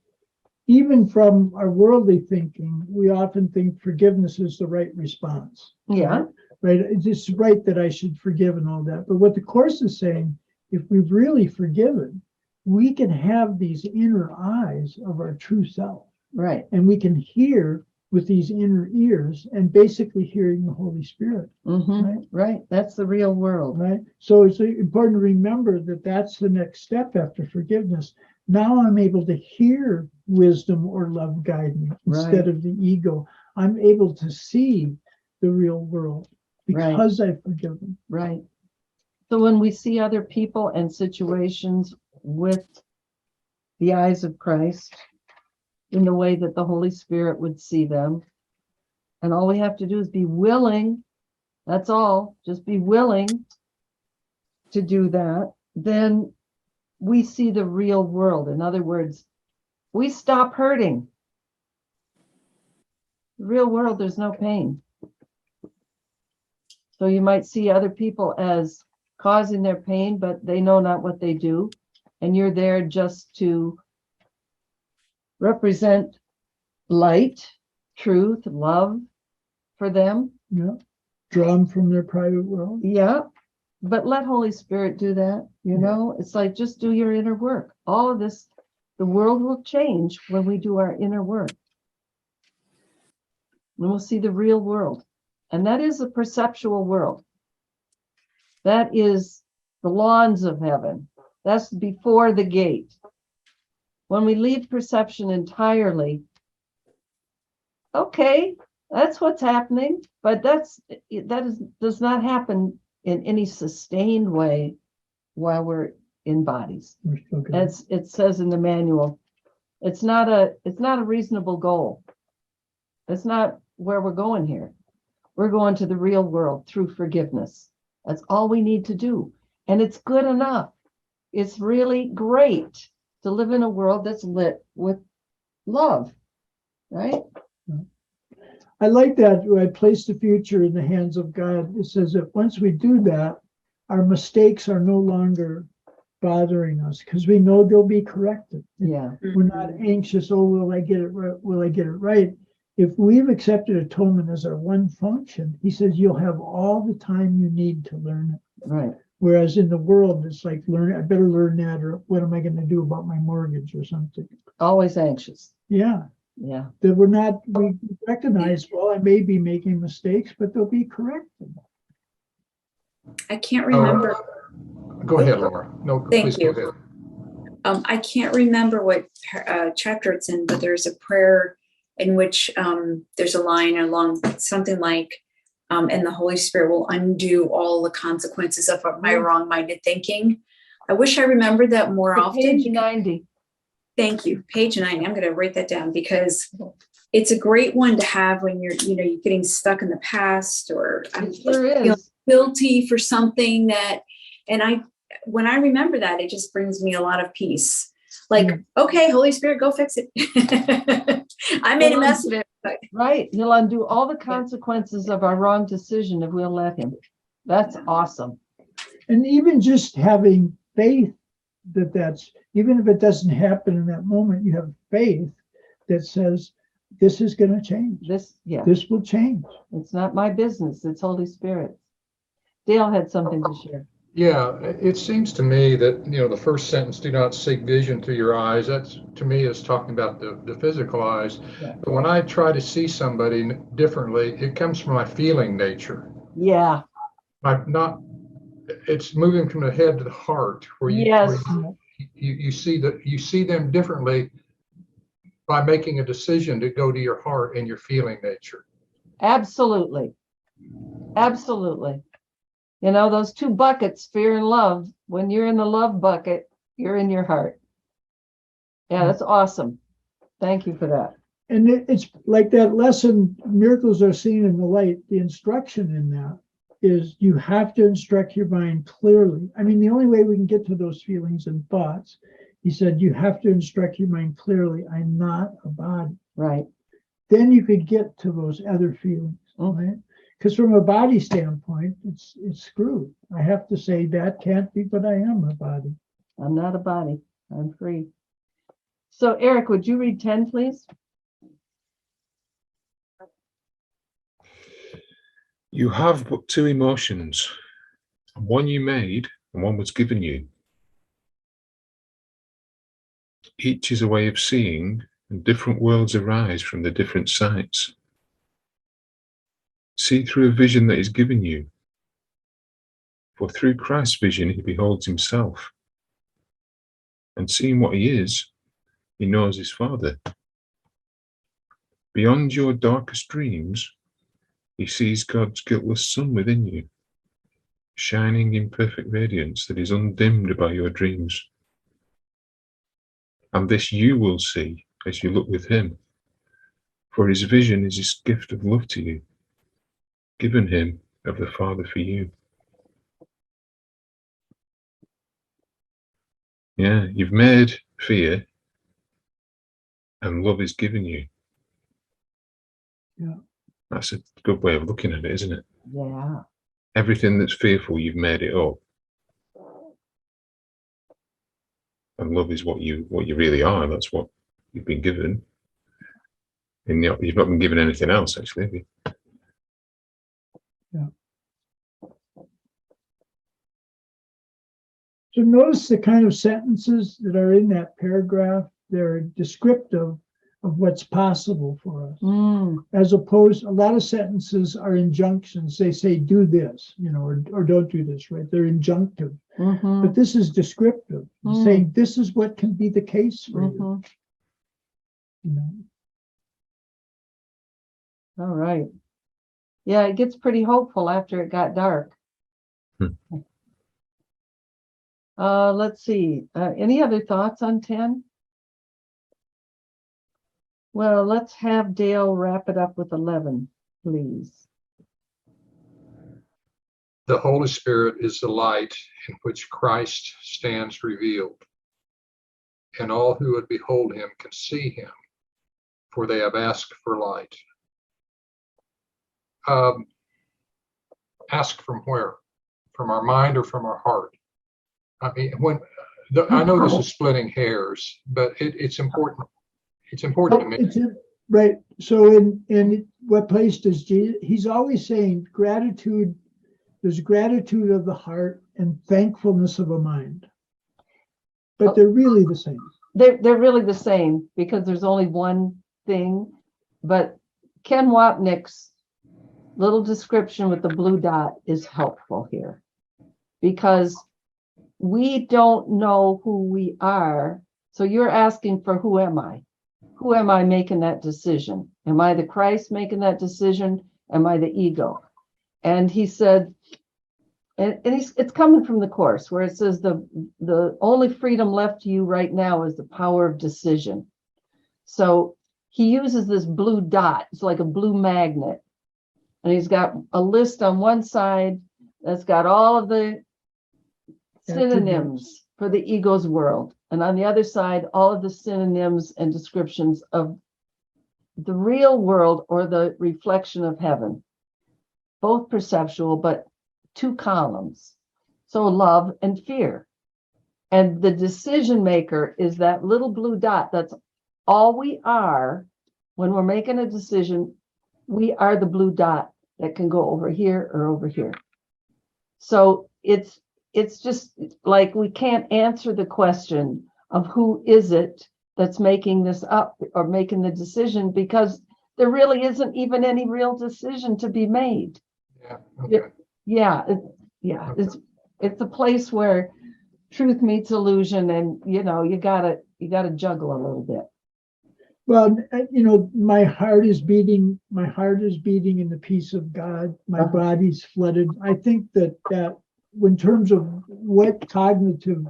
even from our worldly thinking, we often think forgiveness is the right response. Yeah. Right? It's right that I should forgive and all that. But what the Course is saying, if we've really forgiven, we can have these inner eyes of our true self, Right. and we can hear with these inner ears, and basically hearing the Holy Spirit. Mm-hmm. Right. Right. That's the real world. Right. So it's important to remember that that's the next step after forgiveness. Now I'm able to hear wisdom or love guide me instead Right. of the ego. I'm able to see the real world because I've forgiven. Right. So when we see other people and situations with the eyes of Christ, in the way that the Holy Spirit would see them, and all we have to do is be willing, that's all, just be willing to do that, then we see the real world. In other words, we stop hurting. The real world, there's no pain. So you might see other people as causing their pain, but they know not what they do. And you're there just to represent light, truth, love for them. Yeah. Drawn from their private world. Yeah. But let Holy Spirit do that. You know, it's like, just do your inner work. All of this, the world will change when we do our inner work. And we'll see the real world. And that is a perceptual world. That is the lawns of heaven. That's before the gate. When we leave perception entirely, okay, that's what's happening, but does not happen in any sustained way while we're in bodies. As it says in the manual, it's not a reasonable goal. It's not where we're going here. We're going to the real world through forgiveness. That's all we need to do. And it's good enough. It's really great to live in a world that's lit with love, right? I like that. I place the future in the hands of God. It says that once we do that, our mistakes are no longer bothering us because we know they'll be corrected. Yeah. We're not anxious, oh, will I get it right? Will I get it right? If we've accepted atonement as our one function, he says you'll have all the time you need to learn it. Right. Whereas in the world, it's like, I better learn that, or what am I going to do about my mortgage or something? Always anxious. Yeah. Yeah. That we recognize, well, I may be making mistakes, but they'll be corrected. I can't remember. Go ahead, Laura. No, Thank please you. go ahead. I can't remember what chapter it's in, but there's a prayer in which there's a line along something like, and the Holy Spirit will undo all the consequences of my wrong-minded thinking. I wish I remembered that more often. Page 90. Thank you. Page 90. I'm going to write that down because it's a great one to have when you're getting stuck in the past, or I'm feeling guilty for something that, and when I remember that, it just brings me a lot of peace. Like, okay, Holy Spirit, go fix it. I made a mess of it. But. Right. He'll undo all the consequences of our wrong decision if we'll let him. That's awesome. And even just having faith that's, even if it doesn't happen in that moment, you have faith that says, this is going to change. This will change. It's not my business. It's Holy Spirit. Dale had something to share. Yeah, it seems to me that, the first sentence, do not seek vision through your eyes, that's, to me, is talking about the physical eyes. Yeah. But when I try to see somebody differently, it comes from my feeling nature. Yeah. It's moving from the head to the heart, where you see them differently by making a decision to go to your heart and your feeling nature. Absolutely. Absolutely. Those two buckets, fear and love, when you're in the love bucket, you're in your heart. Yeah, that's awesome. Thank you for that. And it's like that lesson, miracles are seen in the light. The instruction in that is you have to instruct your mind clearly. I mean, the only way we can get to those feelings and thoughts, he said, you have to instruct your mind clearly. I'm not a body. Right. Then you could get to those other feelings, right? Because from a body standpoint, it's screwed. I have to say that can't be, but I am a body. I'm not a body. I'm free. So, Eric, would you read 10, please? You have but two emotions, one you made and one was given you. Each is a way of seeing, and different worlds arise from the different sights. See through a vision that is given you, for through Christ's vision he beholds himself, and seeing what he is, he knows his Father. Beyond your darkest dreams, he sees God's guiltless Son within you, shining in perfect radiance that is undimmed by your dreams. And this you will see as you look with him, for his vision is his gift of love to you, given him of the Father for you. Yeah, you've made fear, and love is given you. Yeah. That's a good way of looking at it, isn't it? Yeah. Everything that's fearful, you've made it up. And love is what you really are. That's what you've been given. And you've not been given anything else, actually, have you? Yeah. So notice the kind of sentences that are in that paragraph. They're descriptive of what's possible for us. As opposed, a lot of sentences are injunctions. They say, do this, or don't do this, right? They're injunctive. But this is descriptive, saying this is what can be the case for you. All right. Yeah, it gets pretty hopeful after it got dark. Let's see. Any other thoughts on 10? Well, let's have Dale wrap it up with 11, please. The Holy Spirit is the light in which Christ stands revealed. and all who would behold him can see him, for they have asked for light. Ask from where? From our mind or from our heart? I mean, I know this is splitting hairs, but it's important. It's important to me. Right. So in what place does Jesus, he's always saying gratitude, there's gratitude of the heart and thankfulness of a mind. But they're really the same. They're really the same because there's only one thing. But Ken Wapnick's little description with the blue dot is helpful here, because we don't know who we are. So you're asking for, who am I? Who am I making that decision? Am I the Christ making that decision? Am I the ego? And he said, it's coming from the Course, where it says the only freedom left to you right now is the power of decision. So he uses this blue dot. It's like a blue magnet. And he's got a list on one side that's got all of the synonyms for the ego's world. And on the other side, all of the synonyms and descriptions of the real world or the reflection of heaven. Both perceptual, but 2 columns. So love and fear. And the decision maker is that little blue dot. That's all we are. When we're making a decision, we are the blue dot that can go over here or over here. So it's just like we can't answer the question of who is it that's making this up or making the decision, because there really isn't even any real decision to be made. Yeah. Okay. It's a place where truth meets illusion, and you gotta juggle a little bit. Well, my heart is beating in the peace of God. My body's flooded. I think that in terms of what cognitive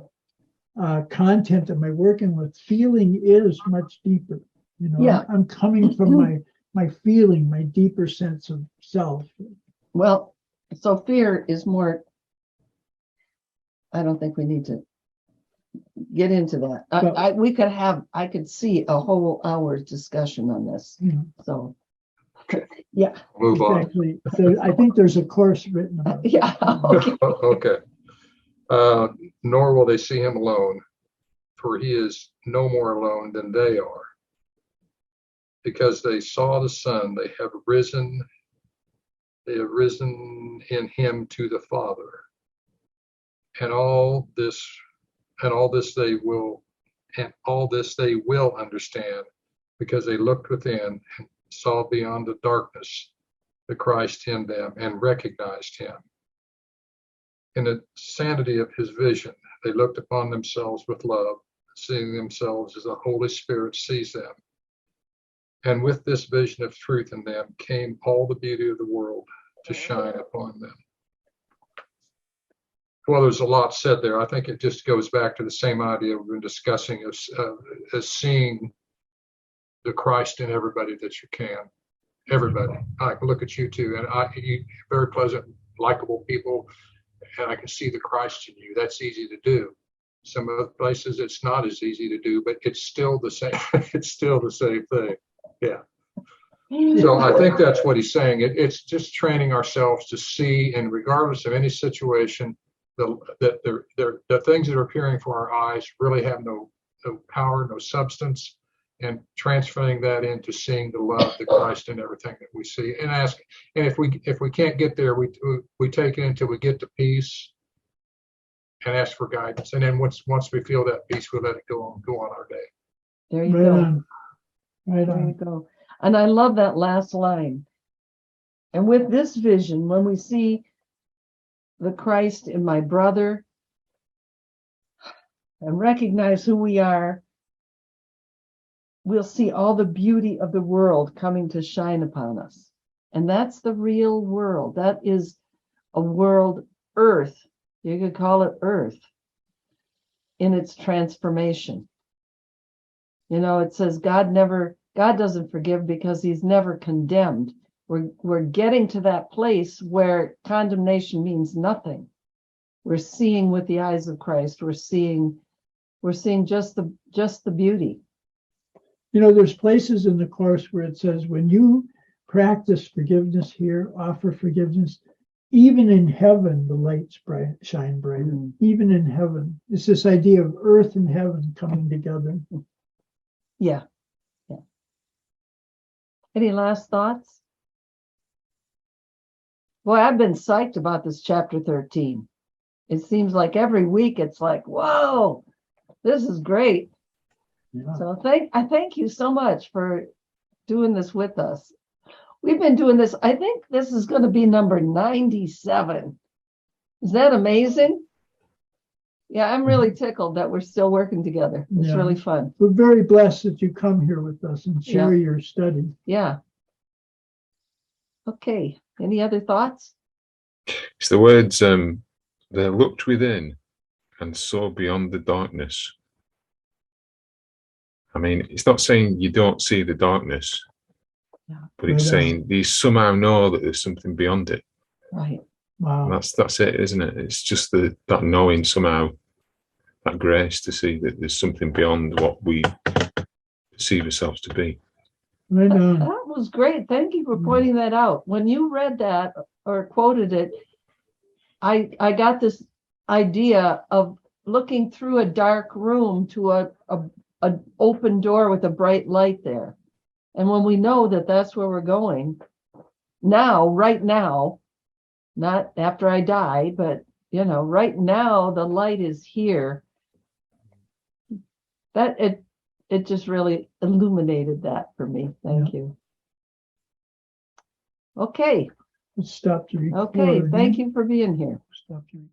content am I working with, feeling is much deeper. Yeah. I'm coming from my feeling, my deeper sense of self. Well, so fear is more. I don't think we need to get into that. I could see a whole hour's discussion on this. So, yeah. Move on. Exactly. So I think there's a course written about it. Yeah. Okay. Okay. Nor will they see him alone, for he is no more alone than they are. Because they saw the Son, they have risen in him to the Father. And all this they will understand, because they looked within and saw beyond the darkness the Christ in them and recognized him. In the sanity of his vision, they looked upon themselves with love, seeing themselves as the Holy Spirit sees them. And with this vision of truth in them came all the beauty of the world to shine upon them. Well, there's a lot said there. I think it just goes back to the same idea we've been discussing as seeing the Christ in everybody that you can. Everybody. I can look at you too, and you very pleasant, likable people, and I can see the Christ in you. That's easy to do. Some other places it's not as easy to do, but it's still the same. It's still the same thing. Yeah. So I think that's what he's saying. It's just training ourselves to see, and regardless of any situation, the things that are appearing for our eyes really have no power, no substance, and transferring that into seeing the love, the Christ in everything that we see, and ask. And if we can't get there, we take it until we get to peace, and ask for guidance. And then once we feel that peace, we'll let it go on our day. There you Right go. on. Right There you on. go. And I love that last line. And with this vision, when we see the Christ in my brother and recognize who we are, we'll see all the beauty of the world coming to shine upon us. And that's the real world. That is a world, earth. You could call it earth in its transformation. It says God doesn't forgive because he's never condemned. We're getting to that place where condemnation means nothing. We're seeing with the eyes of Christ. We're seeing we're seeing just the beauty. You know, there's places in the Course where it says, when you practice forgiveness here, offer forgiveness, even in heaven, the lights shine brighter. Even in heaven. It's this idea of earth and heaven coming together. Yeah. Any last thoughts? Boy, I've been psyched about this chapter 13. It seems like every week it's like, whoa, this is great. Yeah. So I thank you so much for doing this with us. We've been doing this. I think this is going to be number 97. Is that amazing? Yeah, I'm really tickled that we're still working together. It's Yeah. really fun. We're very blessed that you come here with us and share your study. Yeah. Okay. Any other thoughts? It's the words, they looked within and saw beyond the darkness. I mean, it's not saying you don't see the darkness, but it's saying you somehow know that there's something beyond it. Right. Wow. And that's it, isn't it? It's just that knowing somehow, that grace to see that there's something beyond what we perceive ourselves to be. Right on. That was great. Thank you for pointing that out. When you read that or quoted it, I got this idea of looking through a dark room to an open door with a bright light there. And when we know that that's where we're going now, right now, not after I die, but right now the light is here. That it just really illuminated that for me. Thank you. Okay. Let's stop the record. Okay. Thank you for being here. Stop the record.